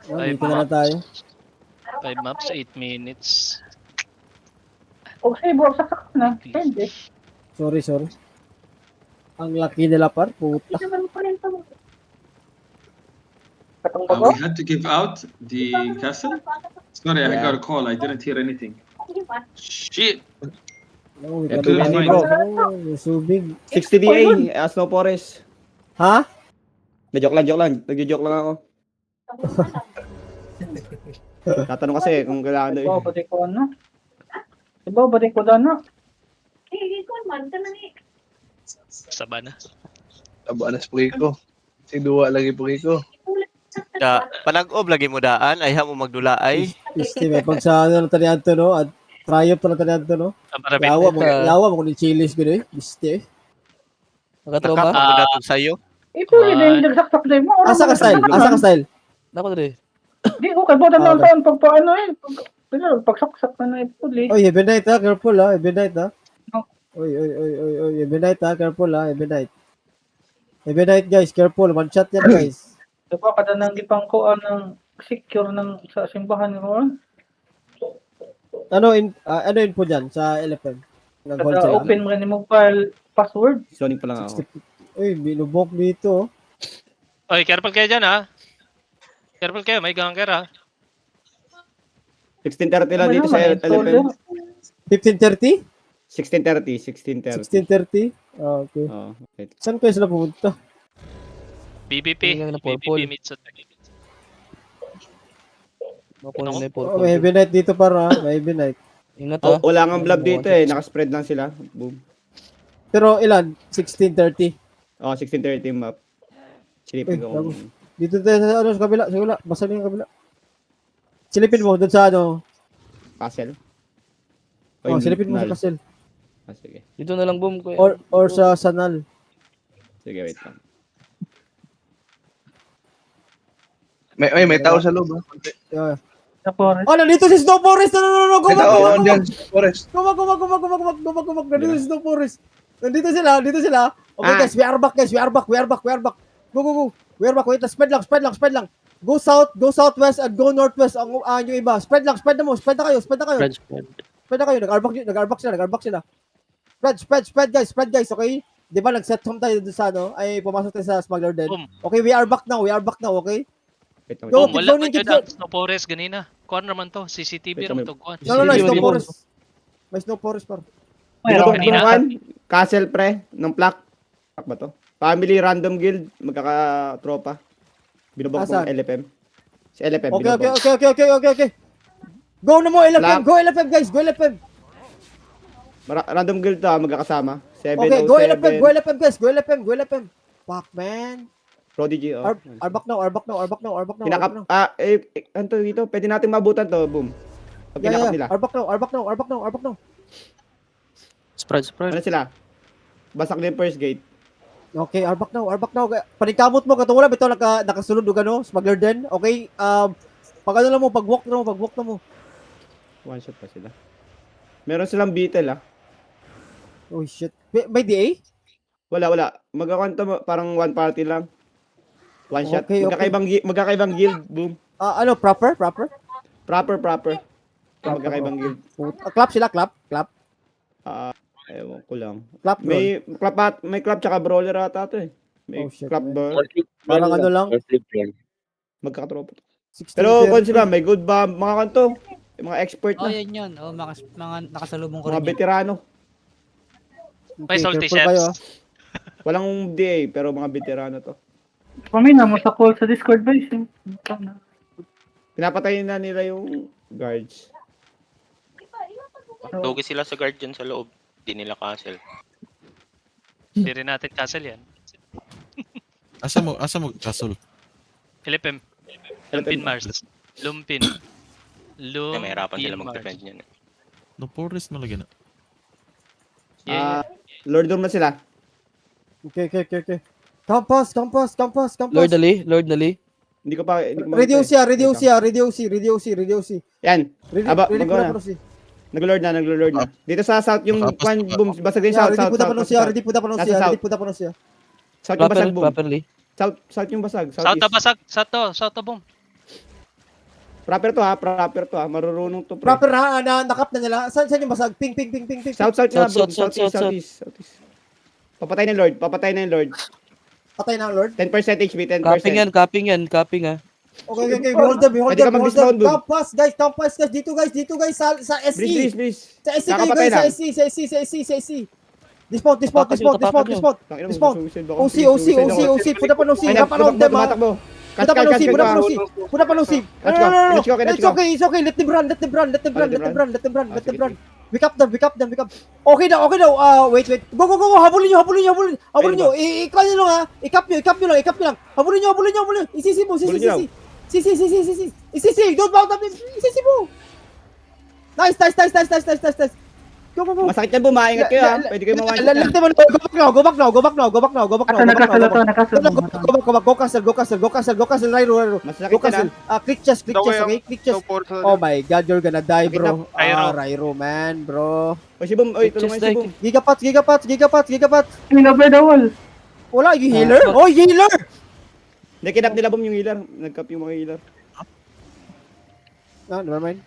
Dito na lang tayo. 5 maps, 8 minutes. Okay, buwag saksak na. Hindi. Sorry. Ang laki nila par, puta. Katong bago? We had to give out the castle? Sorry, I got a call. I didn't hear anything. Shit! Oh, Yeah, may good kanina point. bro. Oh, subig. 60 DA, Snow Forest. Ha? Joke lang. Nagjo-joke lang ako. Tatanong kasi kung kailangan na Ibaw ba di ko ano? Ibaw ba di ko dana? Saba na. Aba na spray ko. Si duwa lagi pugay ko. Panag-ob lagi mo daan, ay mo magdulaay. Isti, may pag sa ano lang tanihan to, no? At triumph na tanihan to, no? Marami. Yawa mo kung ni chilis ko, no? Isti. Nakap mo na to sa'yo. Ipuli na yung nagsaksak na mo. Asa ka style? Nako dre. Di ko kay botan ng taon pag paano eh. Pagsaksak na na ipuli. Oy, Heavy Knight ha, careful ha, Heavy Knight ha. No. Oy, Heavy Knight ha, careful ha, Heavy Knight. Heavy Knight guys, careful, one shot yan guys. Diba kada nang gipang ko ng secure ng sa simbahan ko. Ano info dyan sa LFM? Nag-hold Kada sila? open mo ni mo file password. Zoning pa lang ako. Uy, binubok dito. Oy, careful kayo dyan ha. Careful kayo, may gangker ha. 1630 lang dito sa LFM. 1530? 1630. 1630? Ah, okay. Oh, okay. Saan kayo sila pumunta? BBP. Tingnan na BBP purple. meets at Mapunin na yung Oh, purple. may Heavy Knight dito para, may Heavy Knight. Ingat Oh, ha. wala nga blob dito eh. Nakaspread lang sila. Boom. Pero ilan? 1630. Oh, 1630 map. Silipin ko bago. kung... Dito tayo sa ano, sa kabila. Basta na yung kabila. Silipin mo doon sa ano. Castle. Oh, yung silipin mo sa null. castle. Ah, sige. Dito na lang boom ko. Or sa sanal. Sige, wait lang. May tao sa loob. Yeah. Sa forest. Oh, nandito si Snow Forest! No, May tao andyan sa forest. Gumag. Nandito si Snow Forest. Nandito sila. Okay guys, we are back. Go. We are back. Wait, spread lang. Go southwest and go northwest ang yung iba. Spread na kayo. Spread na kayo. Nag-arbak sila. Spread guys, okay? Di ba nag-set home tayo doon sa ano? Ay, pumasok tayo sa smuggler den. Boom. Okay, we are back now, okay? Wait lang. Go. Boom, wala keep pa zoning. dyan. Snow Forest ganina. Kuhan naman to. CCTV Wait, naman may- to. Kuhan. No, Sige, Snow sige. Forest. May Snow Forest par. Binubok kanina. mo Castle pre, ng plaque. Plaque ba to? Family Random Guild, magkakatropa. Binubok mo Asan? LFM. Si LFM, Okay. binubok. Go na mo, LFM. Black. Go LFM, guys. Go LFM. Random Guild to magkakasama. 707. Okay, go LFM, guys. Go LFM. Fuck, man. Prodigy, oh. Arbak now. Anto dito, pwede natin mabutan to, boom. Pag pinakap nila. Arbak now. Spread. Ano sila? Basak na yung first gate. Okay, arbak now. Paningkamot mo, katong wala, bitaw nakasunod o gano, smuggler den. Okay, pag ano lang mo, pag walk na mo. One shot pa sila. Meron silang beetle, ah. Oh, shit. May DA? Wala. Magkakwento parang one party lang. One shot. Okay. Magkakaibang guild, boom. Ano, proper? Proper. Magkakaibang guild. Clap sila, clap. Ewan ko lang. Clap, bro. May clap tsaka brawler ata to eh. May Oh, shit, clap man. ba? Parang ano lang. Magkakatropa. 16, Pero kung 30. sila, may good ba? Mga kanto. Yung mga expert Oh, na. yan yun. Oh, mga nakasalubong ko Mga rin yan. veterano. May salty careful kayo, chefs. Walang DA, pero mga veterano to. Pamina mo sa call sa Discord ba? Pinapatayin na nila yung guards. Lugi sila sa guard dyan sa loob. Di nila castle. Hindi rin natin castle yan. Asa mo castle? LFM. Lumpin Mars. Lumpin. Kaya mahirapan sila Mars. mag-defend niyan. No forest mo lagi na. Yeah. Lord Dorman sila. Okay. Campus. Lord Dali. Hindi ko pa... Radio C. Yan. Aba, magawa na. na. Nag-lord na. Dito sa south yung Nakapas- one boom. Basag din south. Ready puta pa nung siya. South yung basag boom. Properly. South yung basag. South South to basag. South to boom. Proper to ha. Marurunong to, pre. Proper na nakap na nila. Saan yung basag? Ping. South nga, bro. South. Southeast. Papatay na yung Lord. Patay na ang Lord. 10% HP, 10%. Capping yan, ah. Okay. We hold them. Pwede ka mag-dismount, dude. Camp pass, guys. Dito, guys. Sa SE. Please. Sa SE kayo, Kakapatay guys. lang. Sa SE. Dismount. Tangina mo, Dismount. suicide ako. OC. Punta pa ng OC. Ay, Rap around them, ha. tumatakbo. Punta pa ng OC. Let's go. It's okay. Let them run. We cap them. Okay daw. Wait. Go. Habulin nyo. Ikap nyo lang, ha. Ikap nyo lang. Habulin nyo. Isisi mo. Isisi. Don't bound up. Isisi mo. Nice. Go. Masakit yan, bumaingat kayo ha. Pwede kayo mawanit yan. Go back now. Ato, nakasalo. Go castle. Rairo. Masakit Go yan ha. castle. Click chest, okay? Click chest. Oh my god, you're gonna die, bro. Rairo. Rairo, man, bro. O si Boom, tulungan si Boom. Gigapots. Over the wall. Wala, yung healer? Oh, healer! Hindi, kinap nila Boom yung healer. Nag-cap yung mga healer. Never mind.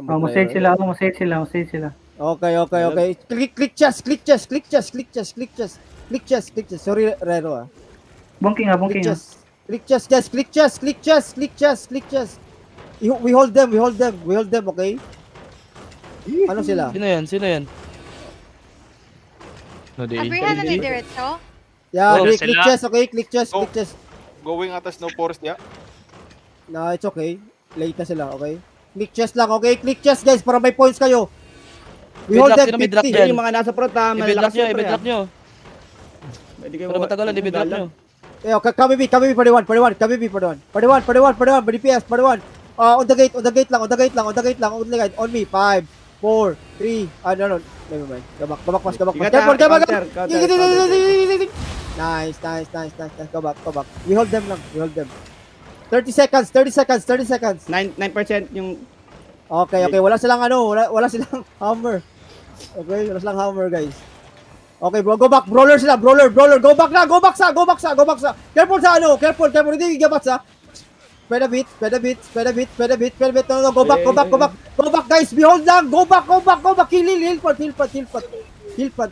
Masave sila. Okay. Click chest. Sorry, Rairo, ah. Bongking nga. Click chest. We hold them, okay? Ano sila? Sino yan? Abrihan na ni Diretso? Yeah, Oh, click sila. chest, okay? Click chest. Going atas no forest ya. No, it's okay. Late na sila, okay? Click chest lang, okay? Click chest, guys, para may points kayo. We hold them, Sino may drop 50. dyan? Yung mga nasa front ha, malalakas yung pre ha. I-bedlock nyo. Pwede kayo Para matagalan, i-bedlock nyo. Yeah, kami B, for the one. Body PS, for the one. On the gate lang. On me, 5, 4, 3, no. Never mind. Go back. Ingat Careful. ha, counter. Nice. Go back. We hold them. 30 seconds. 9% yung Okay. Wala silang hammer. Okay, wala silang hammer, guys. Okay, bro. Go back. Brawler sila. Brawler. Go back sa. Careful sa. Careful. Hindi gabat sa. Spread a bit. No. Go back, guys. Behold lang. Go back. Heal pad.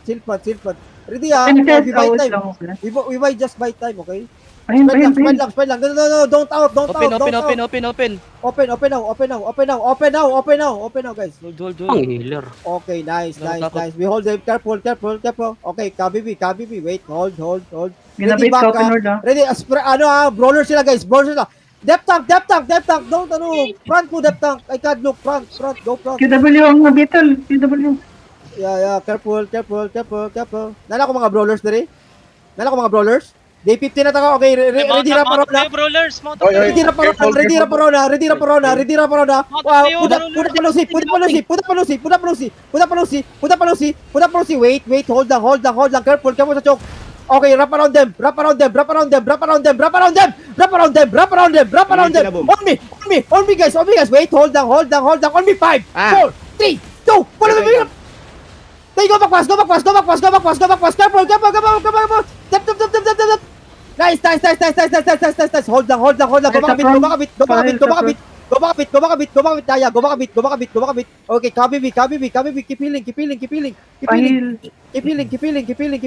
Ready, ah. We buy time. We buy just buy time, okay? Spread lang. No. Don't out. Open now, guys. Hold. healer. Okay, nice. Takot. We hold them. Careful. Okay, KBB. Wait, hold. Ginabit back, ka open word Ready, brawler sila, guys. Depth tank. Don't, front mo, depth tank. I can't look, front. Go front. QW ang nabital. QW. Yeah. Careful. Nala ko mga brawlers dere. Day 15 na tayo. Okay, ready na para na. Brawlers, mount Ready na para na. Wow, puta palusi. Wait, hold lang. Careful sa choke. Okay, wrap around them. On me, guys. Wait, hold lang. On me, 5, 4, 3, 2, 1. Hey, go back, pass. Careful. Dep. Nice. Hold lang. Go back a bit. Okay, KBB. Keep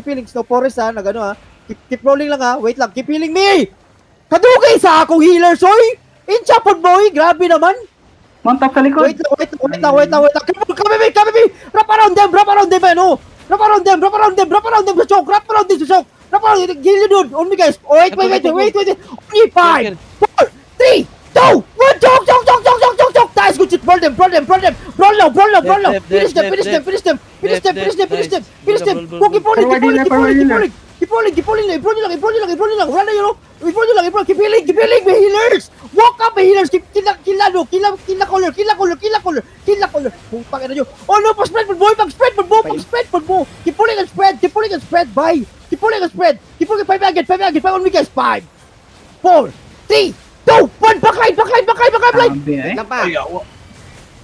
healing. Snow forest, ha. Nagano, ha. Keep rolling lang, ha. Wait lang. Keep healing me. Kadugay sa akong healer, soy. Inchapod, boy. Grabe naman. Montak sa likod. Wait lang. KBB. Wrap around them, ano. Wrap around them sa choke. Kill you, dude. On me, guys. Wait. On me, 5, 4, 3, 2, 1. Choke. Nice, good shit. Brawl them. Brawl now. Finish them. Keep rolling lang. Run na, Keep healing, may healers. Walk up, may healers. Kill the color. Putang ina nyo. Oh no, pag-spread mo. Keep pulling and spread. Bye. Keep pulling and spread. 5 on me, guys. 5, 4, 3, 2, 1. Backline. Grabe eh. lang pa.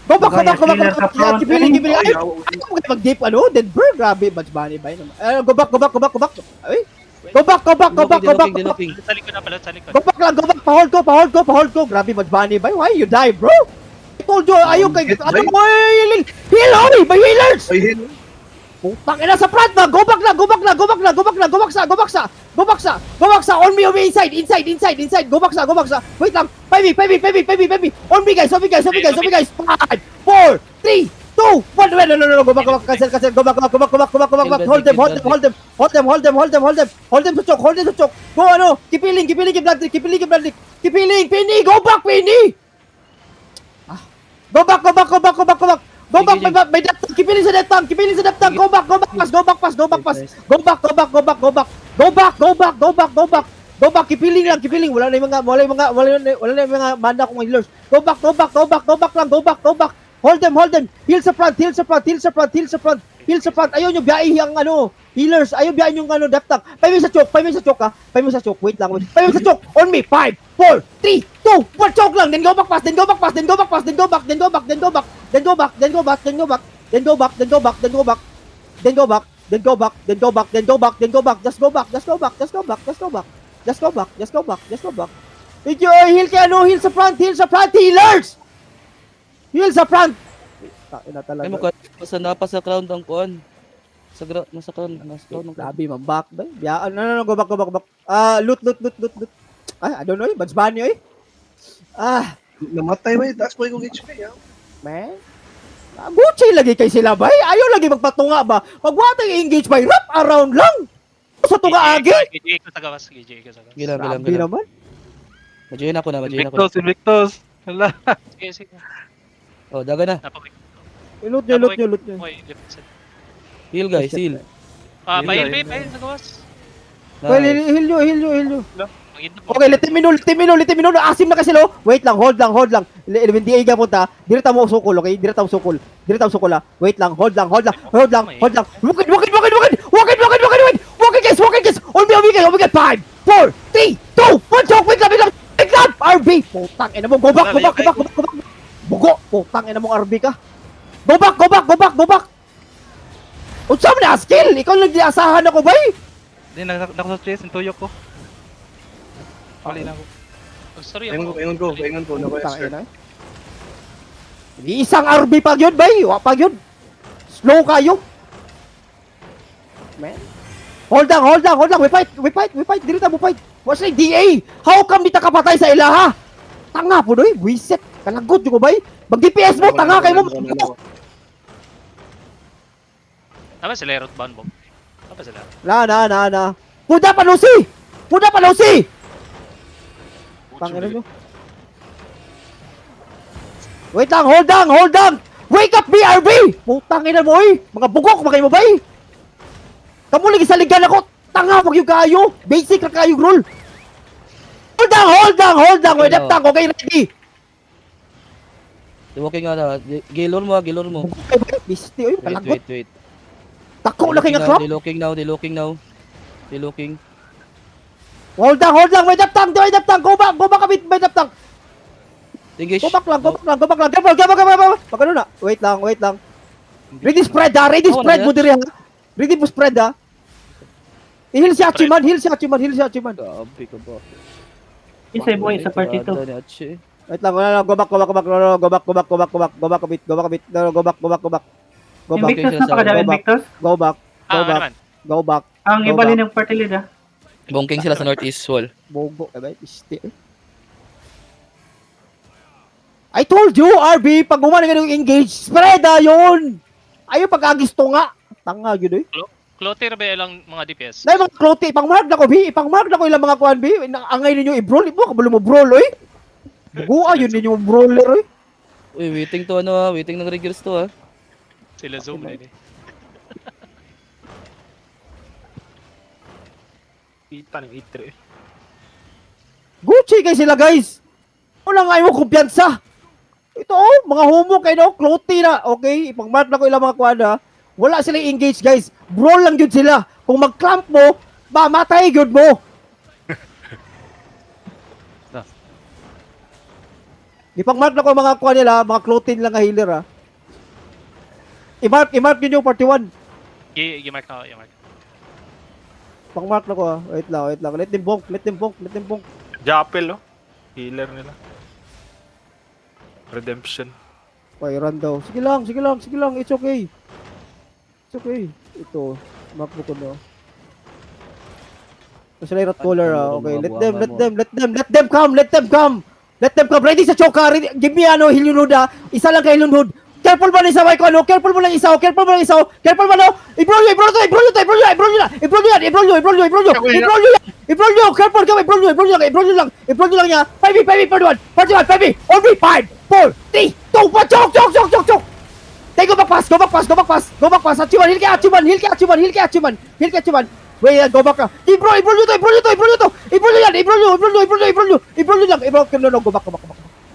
Go back. Healer sa front. Keep healing. Ay, mag-dip, Denver. Grabe, Bugs Bunny ba yun? Go back. Ay, Go back, go back, go back, go back. Diloping. Sa likod na pala, sa likod. Go back lang, go back. Pahold ko, pahold ko, pahold ko. Grabe, Bunny, bay. Why you die, bro? I told you, ayaw kay... Ano mo, heal, oy! May healers! Ay, hit. Putang ina sa front ba? Go back na, go back na, go back na, go back na, go back sa, go back sa, go back sa, go back sa, on me, inside, inside, inside, inside, go back sa, go back sa. Wait lang, 5 on me guys, on me guys, on me guys, on me guys. 5, 4, 3, 2, 1, no, go back, cancel, go back, hold them, to choke, go ano, keep healing, keep healing, Penny, go back, Penny. Go back. Go back, may depth, keep healing sa depth tank, go back, pass. Go back, keep healing lang, wala na yung mga mana kong healers. Go back lang, go back. Hold them, heal sa front. Ayaw nyo biyahe ang ano, healers, ayaw biyahe yung ano, depth tank. 5 minutes sa choke, wait lang. 5 minutes sa choke, on me, 5, 4, 3, 2, 1, choke lang, then go back, then go back, just go back, heal kay ano, heal sa front, healers! Heal sa front! Ina talaga. Ay mo ka napa sa crown ang kuan. Nasa crown ng crown. Grabe, mambak ba? Biyaan, no, go back. Loot. I don't know, Bugs Bunny, eh. Namatay ba? Taas mo yung HP, ha? Man. Gucci lagi kay sila ba? Ayaw lagi magpatunga ba? Pag watay engage by wrap around lang. Sa tunga agi. GG ko sa gawas. Gilang. Grabe naman. Majuin ako na. Invictus. Hala. Sige. Oh, daga na. Napawik. Loot nyo. Oy, left. Heal guys, heal. Pahil sa gawas. Well, heal nyo. Magin na po. Okay, let me know. Asim na kasi lo. Wait lang, hold lang. 11 DA ka punta. Direta mo sukol, okay? Direta mo sukol ha. Wait lang, hold lang. Walk it, guys. On me, guys. 5, 4, 3, 2, 1, choke. Wait lang. RB. Putang ina mo. Go back. Bugo. Putang ina mo, RB ka. Go back. Unsa man na skill? Ikaw lang diasahan ako, bay. Hindi, nakasachase yung tuyok ko. Pali na ako. Oh, sorry Paingon ko. Putang ina. Isang RB pa yun, bay. Wa pa yun. Slow kayo. Man. Hold on. We fight. Dirita mo fight. What's like DA? How come di ta kapatay sa ilaha? Tanga po doy. Wiset. Kalagot yung bay. Mag DPS mo. Tanga kayo mo. Tama sila root bound bomb. Tama sila. Na. Puda pa Lucy. Tangina nyo. Wait lang. Hold on. Wake up, BRB. Putang ina mo, eh. Mga bugok, magay mo ba, eh? Kamu lagi sa ligan ako. Tanga, wag yung kayo. Basic na kayo rule. Hold on. Wait, deptang. Okay, ready. Walking nga na. Gilor mo. Bisti, oy, palagot. Wait. Tako na kayo nga crop. Delocking now. Hold on. Wait, deptang. Go back a bit, wait, deptang. Engage. Go back lang. Careful. Pag ano na. Wait lang. Ready spread, ha. Mo diri, ha. Ready mo spread, ha. I-heal si Hachiman. Gabi ka ba? Isa boy sa party to. Wait lang. Go back a bit. Go back. Invictus na pa kada Invictus. Go back. Naman. Go back. Ang ibali ng party lead ah. Bongking sila sa northeast wall. Bogo. Bisti, eh. I told you, RB, pag umana ka ng engage, spread yun! Ayaw pag-agis to nga. Tanga yun, eh. Clotter ba lang mga DPS? Dahil mga klote, ipang-mark na ko, B. Ipang-mark na ko ilang mga kuhan, B. Angay ninyo i-brawl. Ibo, kabalo mo brawl, eh. Bugua, yun ninyo brawler, eh. Uy, waiting ng riggers to Sila zoom na eh. Kita ng 8-3. Gucci kayo sila, guys. Wala nga mo kumpiyansa. Ito, mga homo kayo, no? Klote na. Okay, ipang-mark na ko ilang mga kuhan, ha. Wala sila engage, guys. Brawl lang yun sila. Kung mag-clamp mo, mamatay yun mo. Ipang-mark na ko mga kuha nila, mga clothing lang nga healer, ha. I-mark yun yung 41. I-mark na ako. Pang-mark na ko ah. Wait lang. Let them bonk. Japel, oh. Healer nila. Redemption. Okay, run daw. Sige lang. It's okay. Ito, mark mo ko na. Kasi may rat collar ah. Okay, let them come. Ready sa choka. Ready. Give me ano, Hilyunhood ah. Isa lang kay Hilyunhood. Careful mo lang isa, ko ano. Careful mo lang isa. Careful mo. I-brawl nyo. Careful ka. I-brawl nyo lang niya. 5v, part 1. 5v. On me, 5, 4, 3, 2, 1. Chok. Take go back pass. Achiman. Wait, go back ka. I-brawl nyo to.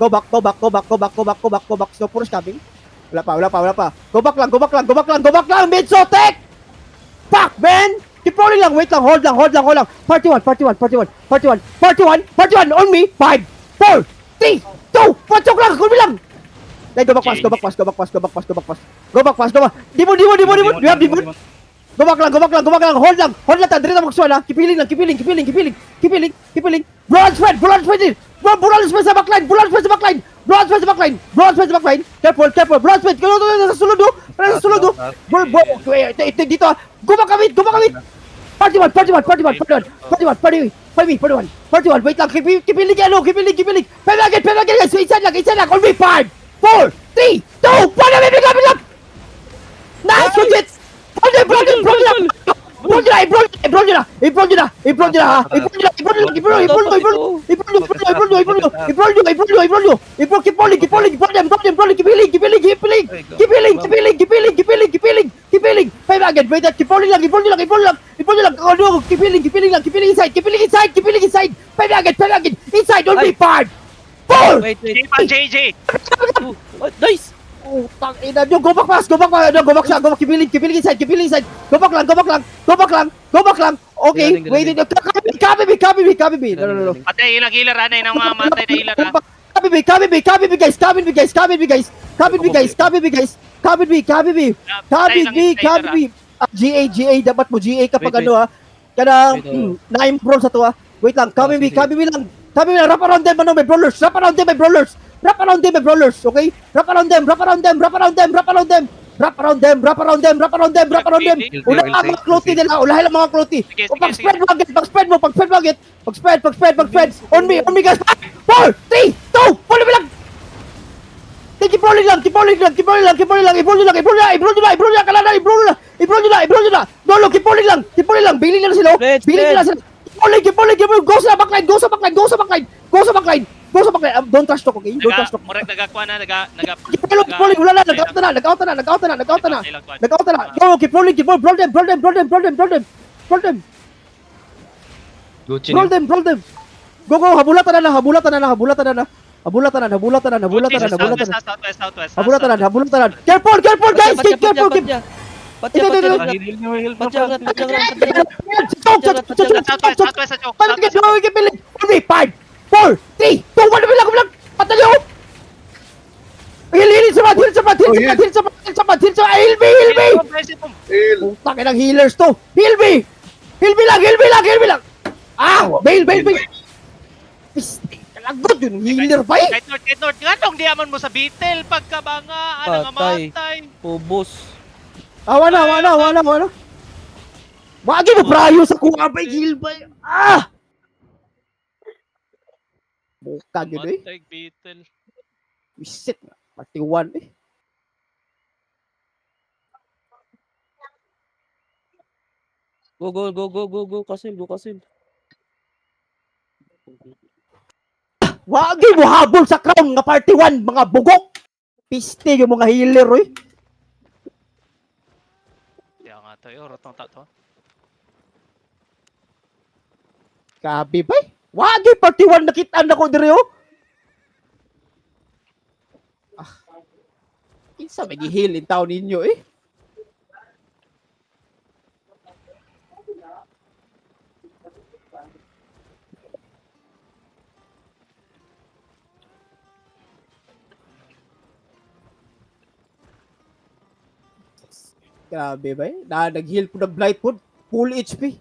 Go back. So, puros coming. Wala pa. Go back lang. Mid-sotek! Fuck, man! Keep rolling lang. Wait lang. Hold lang. Party 1. On me. 5, 4, 3, 2, 1. Chok lang. Kulmi lang. Like, go back pass. Demon. We have demon. Go back lang. Hold lang. Dito magswal ha. Kipiling. Blood spread din. Blood spread sa backline. Careful. Blood spread. Sa sulod do. Dito ha. Go back kami. Party 1. Party 1. Wait lang. Kipiling. 5 again guys. Inside lang. On me. 5, 4, 3, 2, 1. Nice. Good hit. Brawl nyo na. Keep rolling. Kipiling. 5 again. Wait, keep rolling lang. Kipiling inside. 5 again. Inside, only 5, 4. Wait. JJ! Nice! Oh, tangina nyo. Go back pass. Go back siya. Kipiling inside. Go back lang. Okay, wait. Copy me. No. Patay, ilang healer ha, na yung mga matay na healer ha. Copy me, guys. GA, dapat mo GA kapag Wait. ano ha. Kanang naim brawl sa to ha. Wait lang, copy me lang. Wrap around them, may brawlers. Wrap around them, my brawlers, okay? Wrap around them. Unahin ang mga clothy nila. Pag-spread mo agad. Pag-spread. On me guys. 4, 3, 2, follow me lang. Keep rolling lang. I-brawl nyo na. No, keep rolling lang. Bailing na sila. Keep rolling. Go sa backline. Don't trash talk, okay? Don't trash talk. Murag nagakuha na, Keep rolling. Wala na. Nag-out na. Go, keep rolling. Brawl them. Go. Habulatan na. Habulatan. Careful, guys. Keep. Patya. Only 5, 4, 3, 2, 1. Bilang. Patay nyo. Heal sapat. Heal me. Putang inang healers to. Heal me lang. Bail. Piste. Talagot yun. Healer ba eh? Kahit North, nganong di aman mo sa Beetle, pagkabanga, nga Patay. matay. Ubos. Wala. Wagi mo prayo sa kuha ba heal ba? Bukag yun eh. Matay, Beetle. Wisit nga. Party 1 eh. Go, Kasil. Wagi mo habol sa crown nga party 1, mga bugok. Piste yung mga healer eh. Kaya nga tayo, rotong tato. Kabi ba eh? Wagi party 1 nakitaan ako diri oh. Isa may gihil in town ninyo eh. Grabe ba eh? Nag-heal po ng Blightwood. Full HP.